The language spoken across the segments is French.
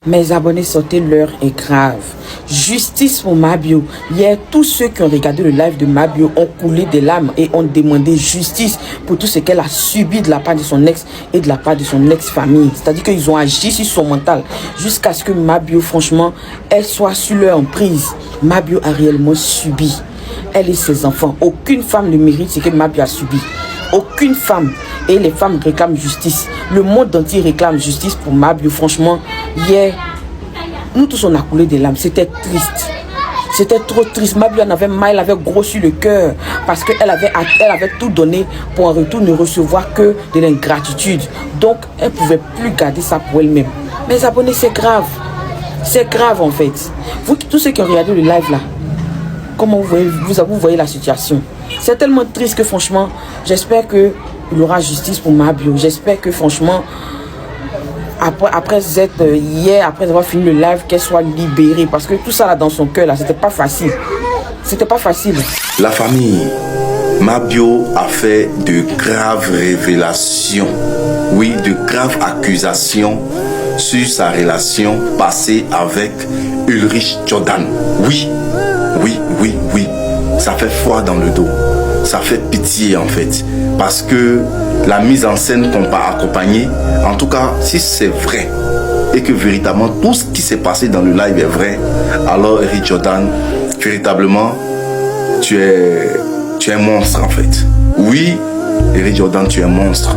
Mes abonnés, sortez, l'heure est grave. Justice pour Mabio. Hier, tous ceux qui ont regardé le live de Mabio ont coulé des larmes et ont demandé justice pour tout ce qu'elle a subi de la part de son ex et de la part de son ex-famille. C'est-à-dire qu'ils ont agi sur son mental jusqu'à ce que Mabio, franchement, elle soit sur leur emprise. Mabio a réellement subi. Elle et ses enfants. Aucune femme ne mérite ce que Mabio a subi. Aucune femme. Et les femmes réclament justice. Le monde entier réclame justice pour Mabio. Franchement, hier, nous tous on a coulé des larmes. C'était triste. C'était trop triste. Mabio en avait mal, elle avait grossi le cœur. Parce qu'elle avait tout donné pour en retour ne recevoir que de l'ingratitude. Donc, elle ne pouvait plus garder ça pour elle-même. Mes abonnés, c'est grave. C'est grave en fait. Vous, tous ceux qui ont regardé le live là, comment vous voyez la situation? C'est tellement triste que franchement, j'espère qu'il y aura justice pour Mabio. J'espère que franchement, après avoir fini le live, qu'elle soit libérée. Parce que tout ça là dans son cœur là, c'était pas facile. C'était pas facile. La famille, Mabio a fait de graves révélations. Oui, de graves accusations sur sa relation passée avec Ulrich Jordan. Oui. Ça fait froid dans le dos. Ça fait pitié en fait. Parce que la mise en scène qu'on pas accompagnée, en tout cas, si c'est vrai, et que véritablement tout ce qui s'est passé dans le live est vrai, alors Ulrich Jordan, véritablement, tu es un monstre en fait. Oui, Ulrich Jordan, tu es un monstre.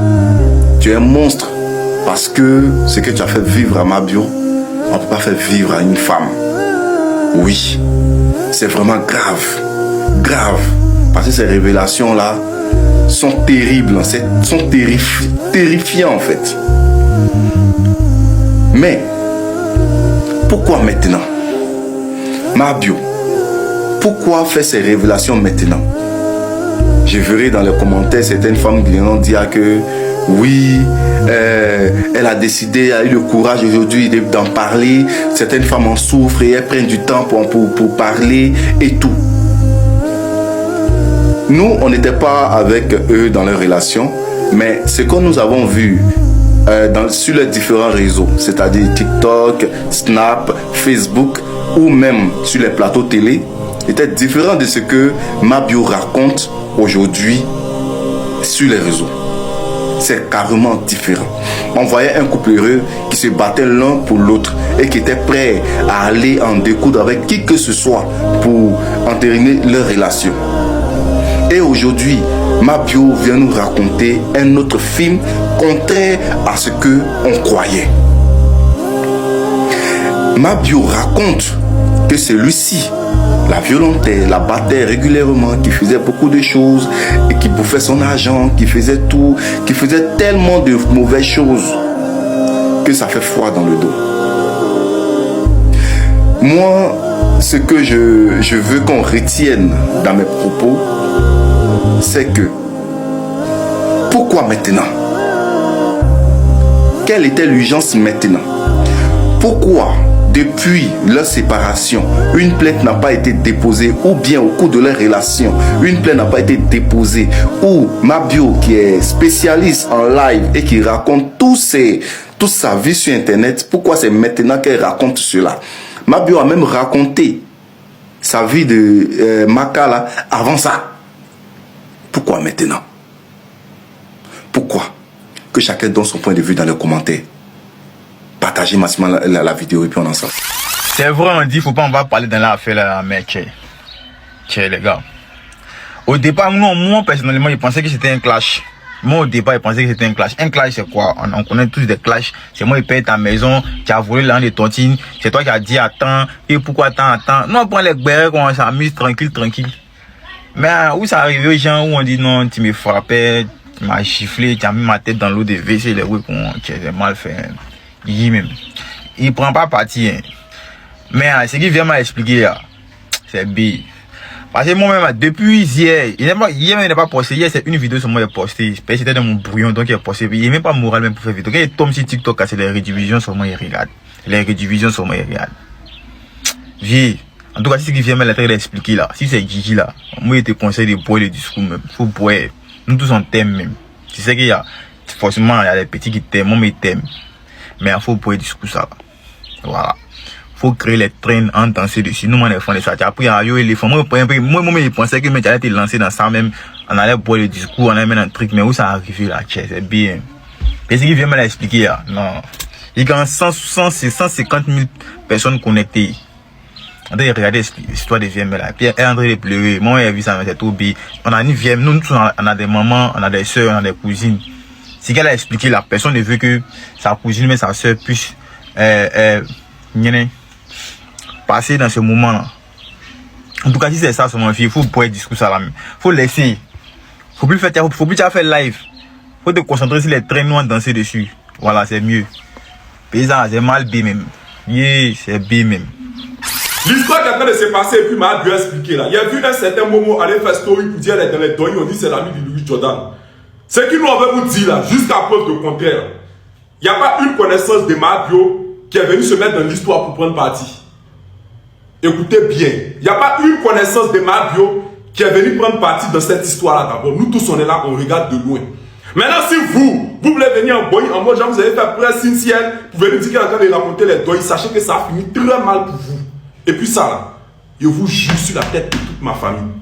Tu es un monstre. Parce que ce que tu as fait vivre à Mabio, on ne peut pas faire vivre à une femme. Oui, c'est vraiment grave. Grave. Parce que ces révélations-là sont terribles, sont terrifiantes en fait. Mais, pourquoi maintenant? Mabio, pourquoi faire ces révélations maintenant? Je verrai dans les commentaires certaines femmes qui vont dire que oui, elle a décidé, elle a eu le courage aujourd'hui d'en parler. Certaines femmes en souffrent et elles prennent du temps pour parler et tout. Nous, on n'était pas avec eux dans leur relation, mais ce que nous avons vu sur les différents réseaux, c'est-à-dire TikTok, Snap, Facebook ou même sur les plateaux télé, était différent de ce que Mabio raconte aujourd'hui sur les réseaux. C'est carrément différent. On voyait un couple heureux qui se battait l'un pour l'autre et qui était prêt à aller en découdre avec qui que ce soit pour entériner leur relation. Et aujourd'hui, Mabio vient nous raconter un autre film contraire à ce que on croyait. Mabio raconte que celui-ci la violentait, la battait régulièrement, qui faisait beaucoup de choses et qui bouffait son argent, qui faisait tout, qui faisait tellement de mauvaises choses que ça fait froid dans le dos. Moi, ce que je veux qu'on retienne dans mes propos, c'est que pourquoi maintenant? Quelle était l'urgence maintenant? Pourquoi depuis leur séparation, une plainte n'a pas été déposée, ou bien au cours de leur relation, une plainte n'a pas été déposée, ou Mabio, qui est spécialiste en live et qui raconte toute sa vie sur Internet, pourquoi c'est maintenant qu'elle raconte cela? Mabio a même raconté sa vie de Makala avant ça. Pourquoi maintenant? Pourquoi? Que chacun donne son point de vue dans les commentaires. Partagez massivement la vidéo et puis on en sort. C'est vrai, on dit, faut pas, on va parler dans l'affaire là, mais les gars. Au départ, moi personnellement, je pensais que c'était un clash. Moi, au départ, je pensais que c'était un clash. Un clash, c'est quoi? On connaît tous des clashs. C'est moi qui paye ta maison, tu as volé l'argent de tontine, c'est toi qui as dit attends, et pourquoi attends. Non, on prend les guerres, on s'amuse tranquille. Mais où ça arrive aux gens où on dit non, tu me frappais, tu m'as giflé, tu as mis ma tête dans l'eau de WC, les oui, j'ai mal fait. Il prend pas parti. Hein. Mais ce qu'il vient m'expliquer là, c'est B. Parce que moi-même, depuis hier, il n'a pas posté. Hier, c'est une vidéo sur moi qui est postée. C'était dans mon brouillon, donc il a posté. Il n'est même pas moral même pour faire vidéo. Quand il tombe sur TikTok, c'est les redivisions sur moi, il regarde. Vie. En tout cas, si ce qui vient m'expliquer là, si c'est Gigi là, moi, je te conseille de boire le discours même. Faut boire. Nous tous on t'aime même. Tu sais qu'il y a, forcément, il y a des petits qui t'aiment, moi, mais ils t'aiment. Mais il faut boire le discours ça. Voilà. Faut créer les trains en danser dessus. Nous, on est fond de ça. Après, les femmes, moi, je pensais que j'allais te lancer dans ça même. On allait boire le discours, on allait mettre un truc, mais où ça arrive là, c'est bien. Et ce qui vient me l'expliquer là, non. Il y a 150 000 personnes connectées. On a regardé l'histoire des VM là. Puis elle est en train de pleurer. Moi, j'ai vu ça, mais c'est tout bien. On a une VM, nous, on a des mamans, on a des soeurs, on a des cousines. Si qu'elle a expliqué, la personne ne veut que sa cousine, mais sa soeur puisse, passer dans ce moment-là. En tout cas, si c'est ça, mon fille, il faut pouvoir discuter ça là même. Faut laisser. Faut plus faire live. Faut te concentrer sur les trains noirs danser dessus. Voilà, c'est mieux. Paysan, c'est mal bien même. Yeah, c'est bien même. L'histoire qui est en train de se passer, et puis m'a bien expliqué là. Il y a vu un certain moment aller faire story pour dire elle est dans les doigts, on dit c'est l'ami de Louis Jordan. Ce qu'il nous avait vous dit là, jusqu'à preuve de contraire, il n'y a pas une connaissance de Mabio qui est venu se mettre dans l'histoire pour prendre parti. Écoutez bien, il n'y a pas une connaissance de Mabio qui est venu prendre parti dans cette histoire-là d'abord. Nous tous on est là, on regarde de loin. Maintenant, si vous voulez venir en boy, en mode genre vous allez faire presse sincère pour venir dire qu'elle est en train de raconter les doigts, sachez que ça a fini très mal pour vous. Et puis ça là, je vous jure sur la tête de toute ma famille.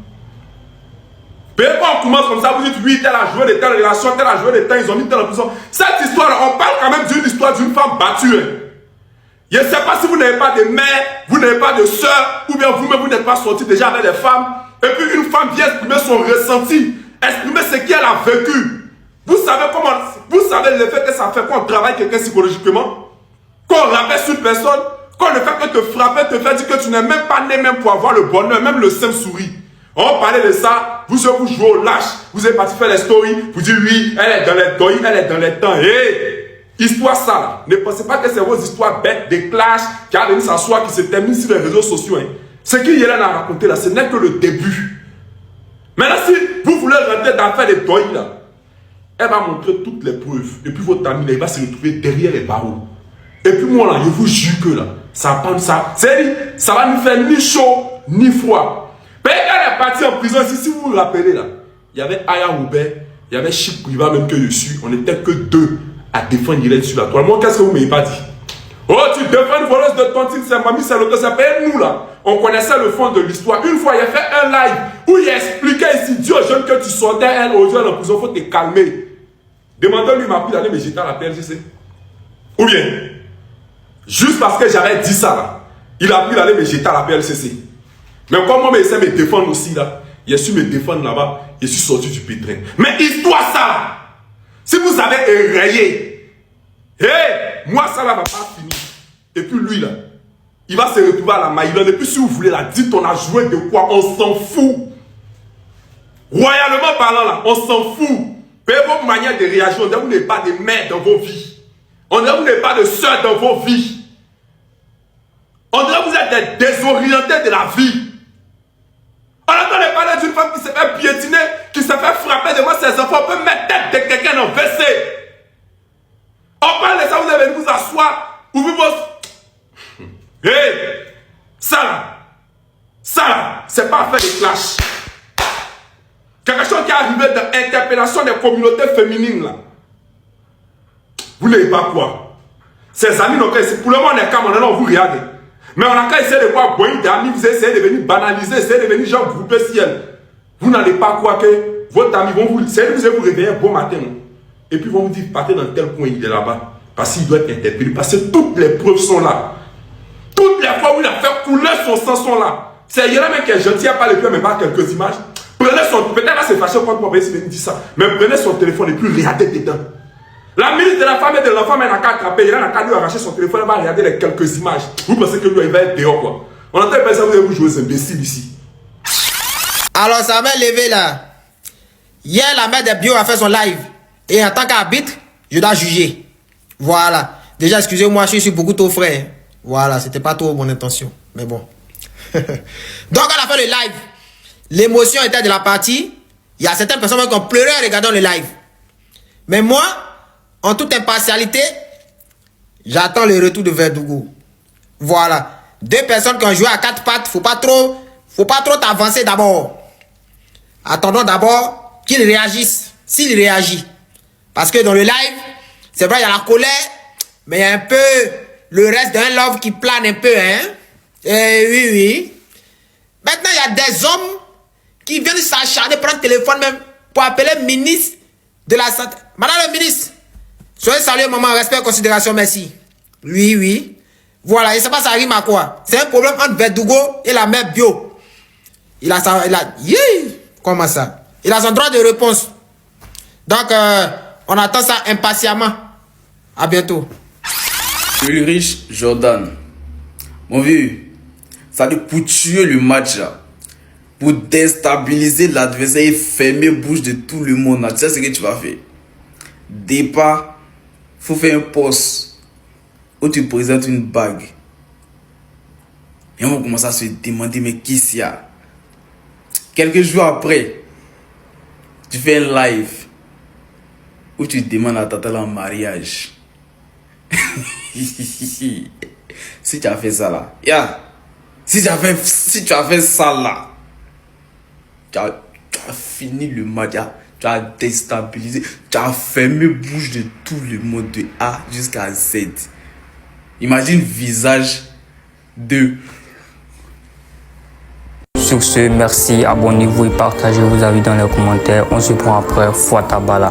Puis quand on commence comme ça, vous dites oui, tel a joué de telle relation, tel a joué de tel, ils ont mis telle en prison. Cette histoire-là, on parle quand même d'une histoire d'une femme battue. Hein. Je ne sais pas si vous n'avez pas de mère, vous n'avez pas de soeur, ou bien vous-même vous n'êtes pas sorti déjà avec des femmes. Et puis une femme vient exprimer son ressenti, exprimer ce qu'elle a vécu. Vous savez comment, vous savez le fait que ça fait quand on travaille quelqu'un psychologiquement, quand on rabaisse une personne, quand le fait que te frapper te fait dire que tu n'es même pas né même pour avoir le bonheur, même le simple sourire. On parlait de ça, vous jouez au lâche, vous êtes parti faire les stories, vous dites oui, elle est dans les doigts, elle est dans les temps. Hey, histoire ça là, ne pensez pas que c'est vos histoires bêtes, des clashs, qui a venu s'asseoir, qui se terminent sur les réseaux sociaux. Hein. Ce qu'il y a à raconter là, ce n'est que le début. Maintenant, si vous voulez rentrer dans l'affaire des doigts là, elle va montrer toutes les preuves. Et puis votre ami là, il va se retrouver derrière les barreaux. Et puis moi là, je vous jure que là, ça va nous faire ni chaud, ni froid. Mais elle est partie en prison ici, si vous vous rappelez là, il y avait Aya Robert, il y avait Chic Priva même que je suis. On n'était que deux à défendre Irène sur la toile. Moi, qu'est-ce que vous ne m'avez pas dit? Oh, tu défends une voleuse de tontine, c'est mamie, c'est l'autre, ça paye nous là. On connaissait le fond de l'histoire. Une fois, il a fait un live où il expliquait ici, Dieu jeune que tu sortais, elle, aujourd'hui, en prison, il faut te calmer. Demandez-lui, il m'a pris d'aller me jeter à la PLGC. Ou bien, juste parce que j'avais dit ça là, il a pris d'aller me jeter à la PLCC. Mais comme moi, je sais me défendre aussi là, je suis me défendre là-bas, je suis sorti du pétrin. Mais histoire ça là, si vous avez érayé, moi ça là va pas finir. Et puis lui là, il va se retrouver à la Maïlande. Et puis si vous voulez là, dites on a joué de quoi, on s'en fout. Royalement parlant là, on s'en fout. Mais votre manière de réagir, on dirait que vous n'avez pas de mère dans vos vies. On dirait que vous n'avez pas de soeur dans vos vies. On dirait que vous êtes des désorientés de la vie. On entend parler d'une femme qui s'est fait piétiner, qui s'est fait frapper devant ses enfants. On peut mettre tête de quelqu'un dans le WC. On parle de ça, vous allez vous asseoir. Ouvrez vos... Hey, ça là, c'est pas faire des clashs. Quelque chose qui est arrivé dans l'interpellation des communautés féminines là. Vous n'avez pas quoi. Ces amis n'ont qu'à essayer. Pour le moment, on est calme, on vous regarde. Mais on a qu'à essayer de voir bon d'amis, vous essayez de venir banaliser, essayez de venir genre grouper ciel. Vous n'allez pas croire que votre ami vont vous réveiller un bon matin. Non? Et puis vont vous dire, partez dans tel coin, il est là-bas. Parce qu'il doit être interpellé. Parce que toutes les preuves sont là. Toutes les fois où il a fait couler son sang sont là. C'est il y en a même qui est gentil, il n'y a pas les pieds, mais pas quelques images. Prenez son... Peut-être là c'est fâché quand moi, il dit ça. Mais prenez son téléphone et puis regardez dedans. La ministre de la femme et de l'enfant, elle n'a qu'à attraper, elle n'a qu'à lui arracher son téléphone, elle va regarder les quelques images. Vous pensez que lui, il va être dehors, quoi. On entend pas ça, vous allez vous jouer, c'est imbécile ici. Alors, ça va lever là. Hier, la mère de Bio a fait son live. Et en tant qu'arbitre, je dois juger. Voilà. Déjà, excusez-moi, je suis beaucoup trop frais. Voilà, c'était pas trop mon intention. Mais bon. Donc, à la fin du live, l'émotion était de la partie. Il y a certaines personnes qui ont pleuré en regardant le live. Mais moi, en toute impartialité, j'attends le retour de Verdugo. Voilà. Deux personnes qui ont joué à quatre pattes, faut pas trop t'avancer d'abord. Attendons d'abord qu'il réagisse, s'il réagit. Parce que dans le live, c'est vrai, il y a la colère, mais il y a un peu le reste d'un love qui plane un peu, hein. Oui, oui. Maintenant, il y a des hommes qui viennent s'acharner, prendre le téléphone même pour appeler le ministre de la Santé. Madame le ministre, soyez salué, maman, respect, considération, merci. Oui, oui. Voilà, et ça rime à quoi? C'est un problème entre Verdugo et la mère bio. Comment ça? Il a son droit de réponse. Donc, on attend ça impatiemment. À bientôt. Ulrich Jordan. Mon vieux, ça dit pour tuer le match là, pour déstabiliser l'adversaire et fermer bouche de tout le monde là, tu sais ce que tu vas faire? Départ, faut faire un post où tu présentes une bague. Et on va commencer à se demander mais qui c'est ça? Quelques jours après, tu fais un live où tu demandes à Tata en mariage. Si tu as fait ça là, si tu as fait ça là, tu as fini le match, tu as déstabilisé, tu as fermé bouche de tout le monde de A jusqu'à Z. Imagine visage de... Sur ce, merci, abonnez-vous et partagez vos avis dans les commentaires. On se prend après, Fouata Bala.